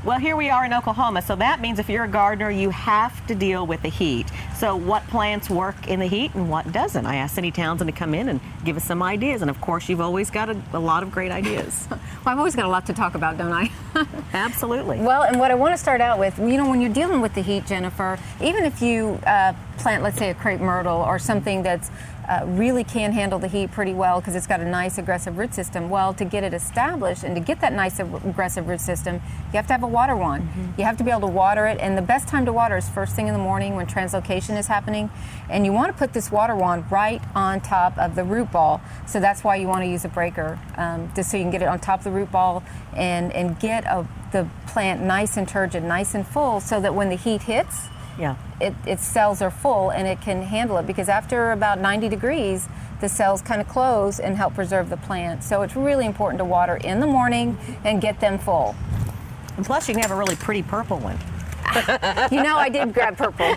Well, here we are in Oklahoma, so that means if you're a gardener, you have to deal with the heat. So what plants work in the heat and what doesn't? I asked Cindy Townsend to come in and give us some ideas, and of course you've always got a lot of great ideas. Well, I've always got a lot to talk about, don't I? Absolutely. Well, and what I want to start out with, you know, when you're dealing with the heat, Jennifer, even if you plant, let's say, a crepe myrtle or something that's really can handle the heat pretty well because it's got a nice aggressive root system. Well, to get it established and to get that nice aggressive root system, you have to have a water wand. You have to be able to water it, and the best time to water is first thing in the morning when translocation is happening. And you want to put this water wand right on top of the root ball. So that's why you want to use a breaker, just so you can get it on top of the root ball and get the plant nice and turgid, nice and full, so that when the heat hits, its cells are full and it can handle it, because after about 90 degrees, the cells kind of close and help preserve the plant. So it's really important to water in the morning and get them full. And plus, you can have a really pretty purple one. You know, I did grab purple.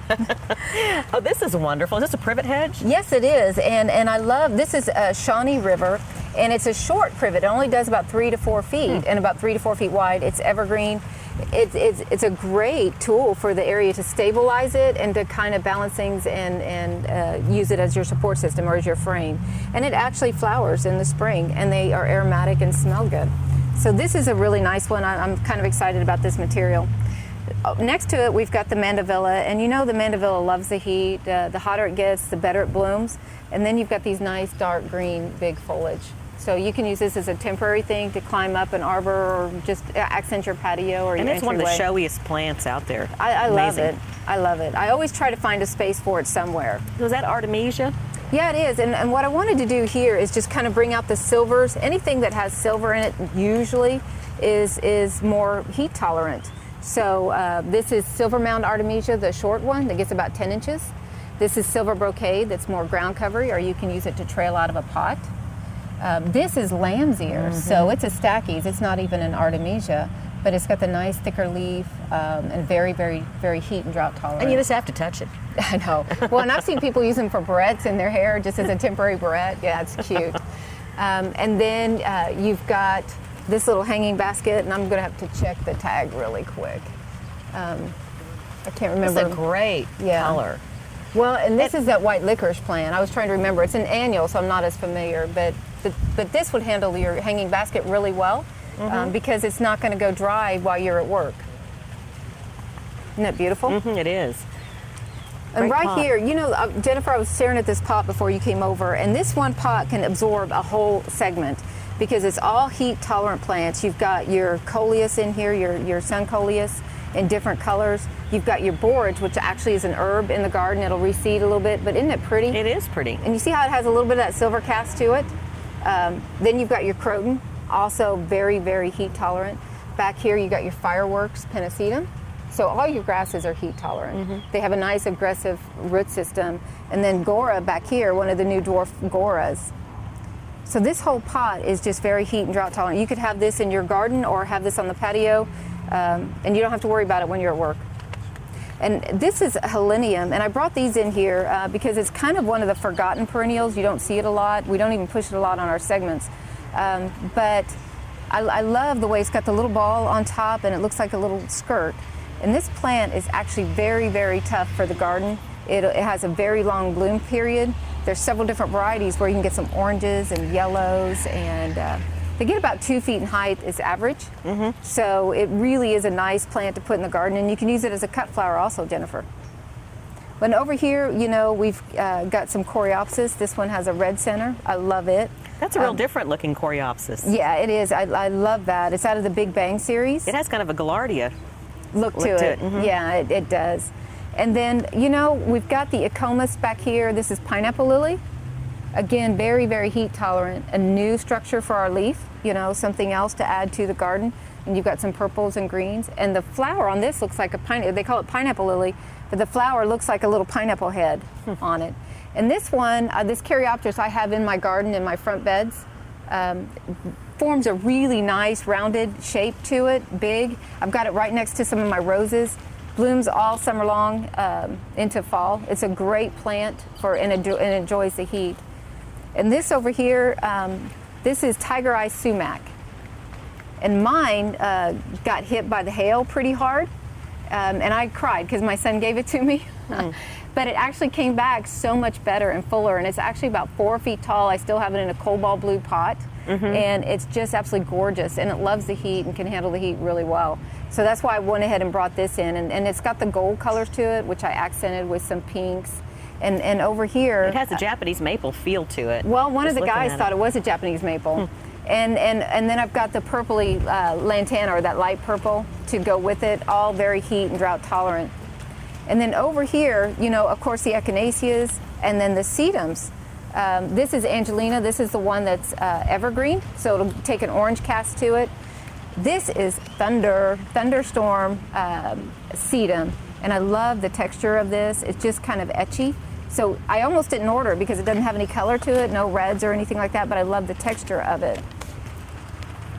Oh, this is wonderful. Is this a privet hedge? Yes, it is. And I love, this is a Shawnee River, and it's a short privet. It only does about 3 to 4 feet and about 3 to 4 feet wide. It's evergreen. It's a great tool for the area to stabilize it and to kind of balance things and use it as your support system or as your frame. And it actually flowers in the spring, and they are aromatic and smell good. So this is a really nice one. I'm kind of excited about this material. Next to it, we've got the mandevilla, and you know the mandevilla loves the heat. The hotter it gets, the better it blooms. And then you've got these nice dark green big foliage. So you can use this as a temporary thing to climb up an arbor or just accent your patio or your entryway. And it's one of the showiest plants out there. I love it. I love it. I always try to find a space for it somewhere. Was that Artemisia? Yeah, it is. And what I wanted to do here is just kind of bring out the silvers. Anything that has silver in it usually is more heat tolerant. So this is Silver Mound Artemisia, the short one that gets about 10 inches. This is Silver Brocade that's more ground covery, or you can use it to trail out of a pot. This is lamb's ear, so it's a stachy's. It's not even an Artemisia, but it's got the nice thicker leaf and very, very, very heat and drought tolerant. And you just have to touch it. I know. Well, and I've seen people use them for barrettes in their hair, just as a temporary barrette. Yeah, it's cute. And then you've got this little hanging basket, and I'm going to have to check the tag really quick. I can't remember. It's a great color. Well, and this is that white licorice plant. I was trying to remember. It's an annual, so I'm not as familiar, but this would handle your hanging basket really well because it's not going to go dry while you're at work. Isn't that beautiful? It is. And right here, you know, Jennifer, I was staring at this pot before you came over, and this one pot can absorb a whole segment because it's all heat tolerant plants. You've got your coleus in here, your sun coleus in different colors. You've got your borage, which actually is an herb in the garden. It'll reseed a little bit, but isn't it pretty? It is pretty. And you see how it has a little bit of that silver cast to it? Then you've got your croton, also very, very heat tolerant. Back here you got your fireworks pennisetum. So all your grasses are heat tolerant. They have a nice aggressive root system. And then Gora back here, one of the new dwarf Goras. So this whole pot is just very heat and drought tolerant. You could have this in your garden or have this on the patio, and you don't have to worry about it when you're at work. And this is Helenium, and I brought these in here because it's kind of one of the forgotten perennials. You don't see it a lot. We don't even push it a lot on our segments. But I love the way it's got the little ball on top and it looks like a little skirt. And this plant is actually very, very tough for the garden. It has a very long bloom period. There's several different varieties where you can get some oranges and yellows, and they get about 2 feet in height is average. So it really is a nice plant to put in the garden, and you can use it as a cut flower also, Jennifer. But over here, you know, we've got some Coreopsis. This one has a red center. I love it. That's a real different looking Coreopsis. Yeah, it is. I love that. It's out of the Big Bang series. It has kind of a Gaillardia look to it. Yeah, it does. And then, you know, we've got the Ecomus back here. This is pineapple lily. Again, very, very heat tolerant. A new structure for our leaf, you know, something else to add to the garden. And you've got some purples and greens. And the flower on this looks like they call it pineapple lily, but the flower looks like a little pineapple head on it. And this one, this Caryopteris I have in my garden in my front beds, forms a really nice rounded shape to it, big. I've got it right next to some of my roses. Blooms all summer long into fall. It's a great plant and enjoys the heat. And this over here, this is Tiger Eye Sumac. And mine got hit by the hail pretty hard, and I cried because my son gave it to me. But it actually came back so much better and fuller, and it's actually about 4 feet tall. I still have it in a cobalt blue pot, and it's just absolutely gorgeous, and it loves the heat and can handle the heat really well. So that's why I went ahead and brought this in, and it's got the gold colors to it, which I accented with some pinks. And over here, it has a Japanese maple feel to it. Well, one of the guys thought it was a Japanese maple. And then I've got the purpley lantana, or that light purple, to go with it, all very heat and drought tolerant. And then over here, you know, of course, the echinaceas, and then the sedums. This is Angelina. This is the one that's evergreen, so it'll take an orange cast to it. This is thunderstorm sedum, and I love the texture of this. It's just kind of etchy. So I almost didn't order it because it doesn't have any color to it, no reds or anything like that, but I love the texture of it.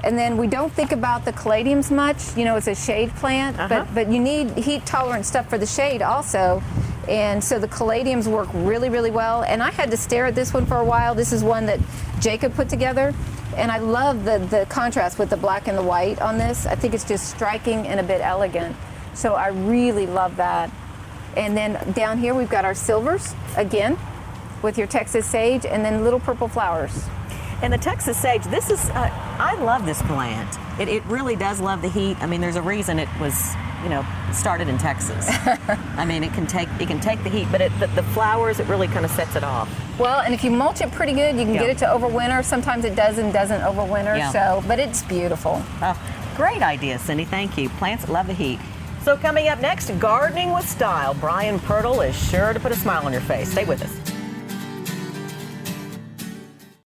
And then we don't think about the caladiums much. You know, it's a shade plant, but you need heat tolerant stuff for the shade also. And so the caladiums work really, really well. And I had to stare at this one for a while. This is one that Jacob put together. And I love the contrast with the black and the white on this. I think it's just striking and a bit elegant. So I really love that. And then down here we've got our silvers, again, with your Texas sage, and then little purple flowers. And the Texas sage, this is, I love this plant. It really does love the heat. I mean, there's a reason it was, you know, started in Texas. I mean, it can take the heat, but the flowers, it really kind of sets it off. Well, and if you mulch it pretty good, you can get it to overwinter. Sometimes it does and doesn't overwinter, so, but it's beautiful. Great idea, Cindy, thank you. Plants that love the heat. So coming up next, gardening with style. Brian Pirtle is sure to put a smile on your face. Stay with us.